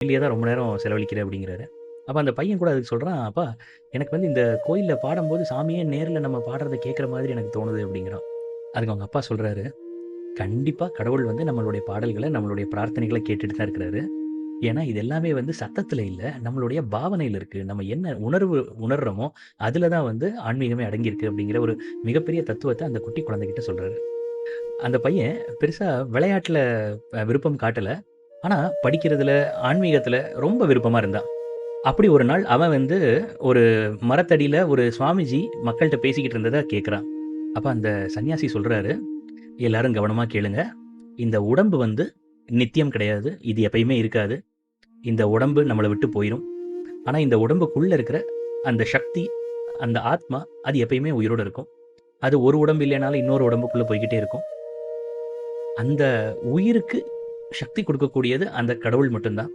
கோயில்லயே தான் ரொம்ப நேரம் செலவழிக்கிறேன் அப்படிங்கிறாரு. அப்ப அந்த பையன் கூட அதுக்கு சொல்றான், "அப்பா எனக்கு வந்து இந்த கோயில்ல பாடும்போது சாமியே நேர்ல நம்ம பாடுறத கேட்கிற மாதிரி எனக்கு தோணுது" அப்படிங்கிறான். அதுக்கு அவங்க அப்பா சொல்றாரு, "கண்டிப்பா கடவுள் வந்து நம்மளுடைய பாடல்கள, நம்மளுடைய பிரார்த்தனைகள கேட்டுட்டு தான் இருக்கிறாரு. ஏன்னா இது எல்லாமே வந்து சத்தத்துல இல்ல, நம்மளுடைய பாவனையில இருக்கு. நம்ம என்ன உணர்வு உணர்றோமோ, அதுல தான் வந்து ஆன்மீகமே அடங்கியிருக்கு" அப்படிங்கிற ஒரு மிகப்பெரிய தத்துவத்த அந்த குட்டி குழந்தைகிட்ட சொல்றாரு. அந்த பையன் பெருசா விளையாட்டுல விருப்பம் காட்டல. ஆனா படிக்கிறதுல, ஆன்மீகத்துல ரொம்ப விருப்பமா இருந்தான். அப்படி ஒரு நாள் அவன் வந்து ஒரு மரத்தடியில ஒரு சுவாமிஜி மக்கள்ட்ட பேசிக்கிட்டு இருந்தத கேட்குறான். அப்ப அந்த சன்னியாசி சொல்றாரு, "எல்லாரும் கவனமா கேளுங்க. இந்த உடம்பு வந்து நித்தியம் கிடையாது. இது எப்பயுமே இருக்காது. இந்த உடம்பு நம்மள விட்டு போயிரும். ஆனா இந்த உடம்புக்குள்ள இருக்கிற அந்த சக்தி, அந்த ஆத்மா அது எப்பயுமே உயிரோட இருக்கும். அது ஒரு உடம்பு இல்லைனாலும் இன்னொரு உடம்புக்குள்ள போய்க்கிட்டே இருக்கும். அந்த உயிருக்கு சக்தி குடுக்கக்கூடியது அந்த கடவுள் மட்டும் தான்.